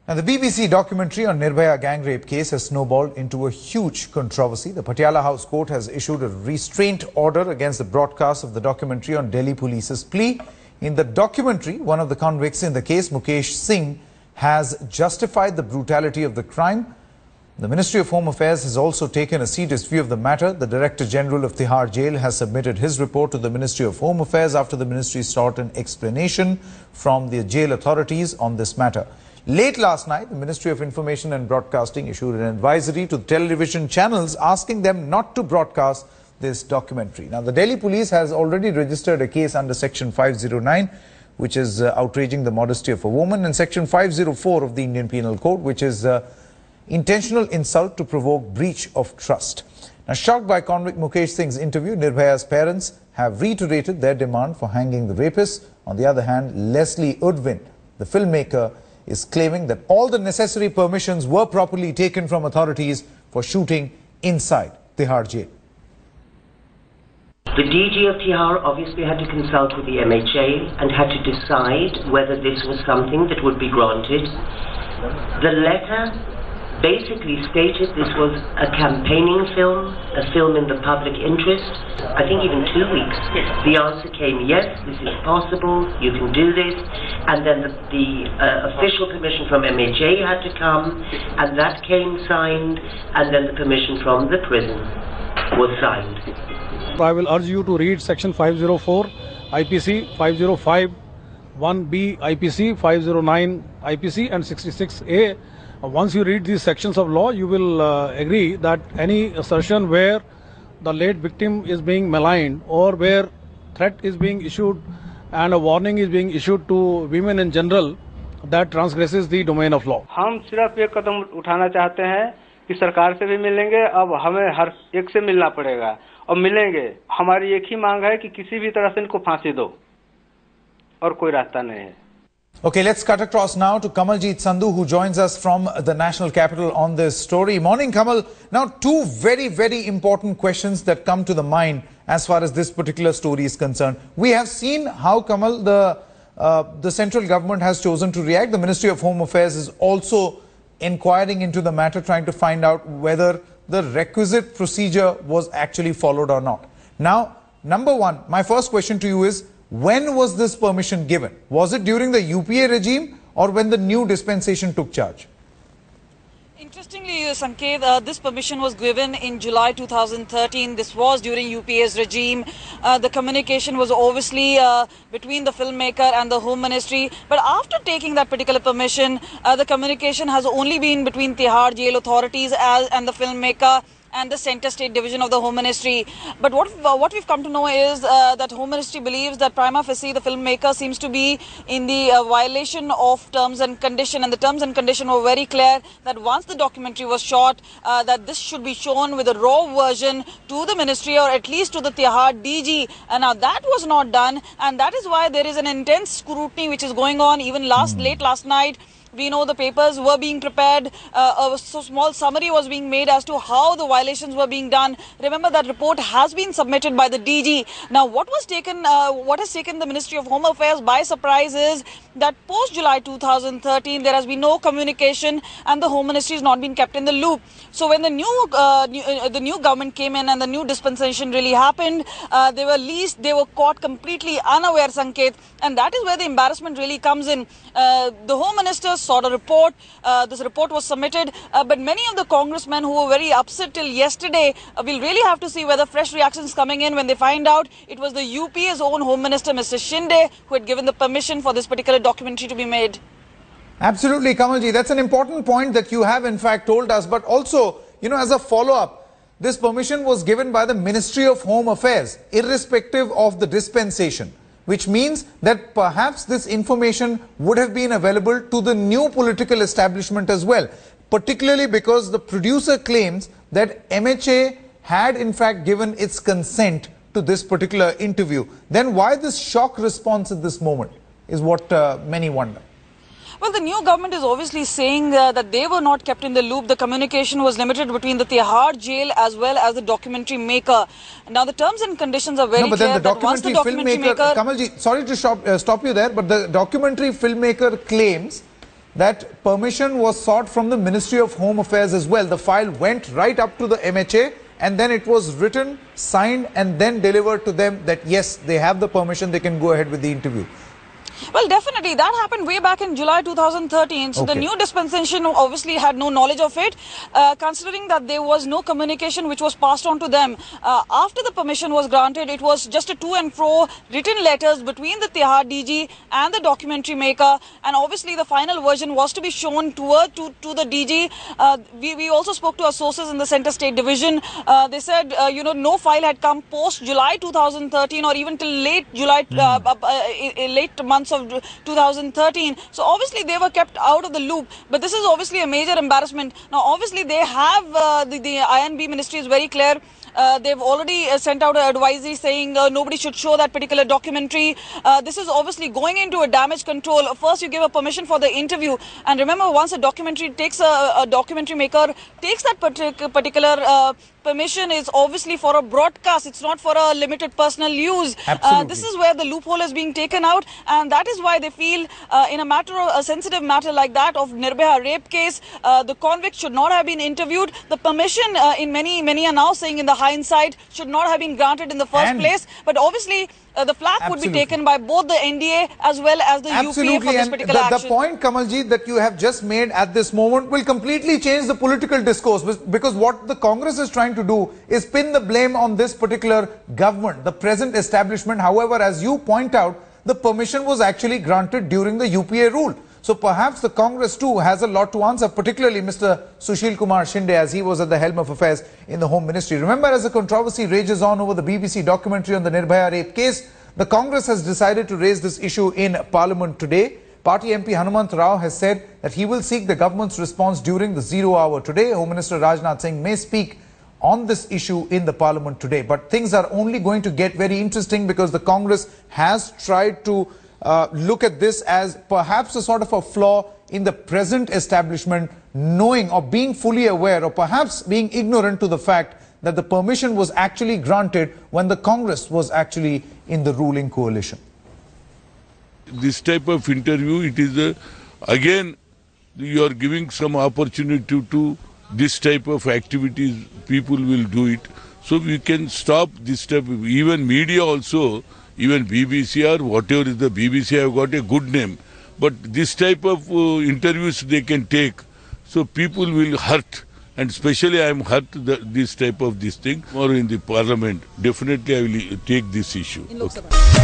Now, the BBC documentary on Nirbhaya gang rape case has snowballed into a huge controversy. The Patiala House Court has issued a restraint order against the broadcast of the documentary on Delhi Police's plea. In the documentary, one of the convicts in the case, Mukesh Singh, has justified the brutality of the crime. The Ministry of Home Affairs has also taken a serious view of the matter. The Director General of Tihar Jail has submitted his report to the Ministry of Home Affairs after the ministry sought an explanation from the jail authorities on this matter. Late last night, the Ministry of Information and Broadcasting issued an advisory to the television channels asking them not to broadcast this documentary. Now, the Delhi police has already registered a case under Section 509, which is outraging the modesty of a woman, and Section 504 of the Indian Penal Code, which is intentional insult to provoke breach of trust. Now, shocked by convict Mukesh Singh's interview, Nirbhaya's parents have reiterated their demand for hanging the rapist. On the other hand, Leslie Udwin, the filmmaker, is claiming that all the necessary permissions were properly taken from authorities for shooting inside Tihar jail. The DG of Tihar obviously had to consult with the MHA and had to decide whether this was something that would be granted. The letter basically stated this was a campaigning film, a film in the public interest. I think even 2 weeks. The answer came, yes, this is possible, you can do this. And then the official permission from MHA had to come, and that came signed, and then the permission from the prison was signed. I will urge you to read Section 504 IPC, 505 1B IPC, 509 IPC and 66A. Once you read these sections of law, you will agree that any assertion where the late victim is being maligned or where threat is being issued and a warning is being issued to women in general, that transgresses the domain of law. हम सिर्फ एक कदम उठाना चाहते हैं कि सरकार से भी मिलेंगे, अब हमें हर एक से मिलना पड़ेगा और मिलेंगे। हमारी एक ही मांग है कि किसी भी तरह से इनको फांसी दो और कोई रास्ता नहीं है। Okay, let's cut across now to Kamaljeet Sandhu, who joins us from the national capital on this story. Morning, Kamal. Now, two very important questions that come to the mind as far as this particular story is concerned. We have seen how, Kamal, the central government has chosen to react. The Ministry of Home Affairs is also inquiring into the matter, trying to find out whether the requisite procedure was actually followed or not. Now, number one, my first question to you is, when was this permission given? Was it during the UPA regime or when the new dispensation took charge? Interestingly, Sanket, this permission was given in July 2013. This was during UPA's regime. The communication was obviously between the filmmaker and the Home Ministry. But after taking that particular permission, the communication has only been between Tihar jail authorities and the filmmaker and the Centre State Division of the Home Ministry. But what we've come to know is that Home Ministry believes that prima facie the filmmaker seems to be in the violation of terms and condition, and the terms and condition were very clear that once the documentary was shot, that this should be shown with a raw version to the ministry or at least to the Tihar DG, and now that was not done, and that is why there is an intense scrutiny which is going on. Even late last night, we know the papers were being prepared, a small summary was being made as to how the violations were being done. Remember, that report has been submitted by the DG. Now, what has taken the Ministry of Home Affairs by surprise is that post-July 2013, there has been no communication and the Home Ministry has not been kept in the loop. So when the new government came in and the new dispensation really happened, they were caught completely unaware, Sanket, and that is where the embarrassment really comes in. The Home Minister sought a report. This report was submitted, but many of the congressmen who were very upset till yesterday will really have to see whether fresh reactions coming in when they find out it was the UPA's own Home Minister, Mr. Shinde, who had given the permission for this particular documentary to be made. Absolutely, Kamalji. That's an important point that you have in fact told us. But also, you know, as a follow-up, this permission was given by the Ministry of Home Affairs, irrespective of the dispensation, which means that perhaps this information would have been available to the new political establishment as well, particularly because the producer claims that MHA had in fact given its consent to this particular interview. Then why this shock response at this moment is what many wonder. Well, the new government is obviously saying that they were not kept in the loop. The communication was limited between the Tihar jail as well as the documentary maker. Now, the terms and conditions are very clear. No, but then the documentary filmmaker, Kamalji, sorry to stop you there, but the documentary filmmaker claims that permission was sought from the Ministry of Home Affairs as well. The file went right up to the MHA and then it was written, signed and then delivered to them that yes, they have the permission, they can go ahead with the interview. Well, definitely. That happened way back in July 2013. So the new dispensation obviously had no knowledge of it, considering that there was no communication which was passed on to them. After the permission was granted, it was just a to and fro written letters between the Tihar DG and the documentary maker. And obviously the final version was to be shown to the DG. We also spoke to our sources in the Centre State Division. They said, no file had come post July 2013 or even till late July, late months of 2013. So obviously they were kept out of the loop, but this is obviously a major embarrassment. Now obviously they have the INB ministry is very clear. They've already sent out an advisory saying nobody should show that particular documentary. This is obviously going into a damage control. First you give a permission for the interview, and remember, once a documentary takes a documentary maker takes that particular permission, is obviously for a broadcast. It's not for a limited personal use. This is where the loophole is being taken out, and that is why they feel in a sensitive matter like that of Nirbhaya rape case, the convict should not have been interviewed. The permission, in many are now saying in the hindsight, should not have been granted in the first place. But obviously the flak would be taken by both the NDA as well as the UPA for this particular action. The point, Kamalji, that you have just made at this moment will completely change the political discourse, because what the Congress is trying to do is pin the blame on this particular government, the present establishment. However, as you point out, the permission was actually granted during the UPA rule. So perhaps the Congress too has a lot to answer, particularly Mr. Sushil Kumar Shinde, as he was at the helm of affairs in the Home Ministry. Remember, as the controversy rages on over the BBC documentary on the Nirbhaya rape case, the Congress has decided to raise this issue in Parliament today. Party MP Hanumant Rao has said that he will seek the government's response during the 0 hour today. Home Minister Rajnath Singh may speak on this issue in the Parliament today. But things are only going to get very interesting, because the Congress has tried to look at this as perhaps a sort of a flaw in the present establishment, knowing or being fully aware or perhaps being ignorant to the fact that the permission was actually granted when the Congress was actually in the ruling coalition. This type of interview, it is again you are giving some opportunity to this type of activities. People will do it, so we can stop this type of, even media also, even BBC or whatever is the BBC have got a good name, but this type of interviews they can take, so people will hurt. And especially I am hurt this type of this thing, or in the Parliament, definitely I will take this issue. Okay.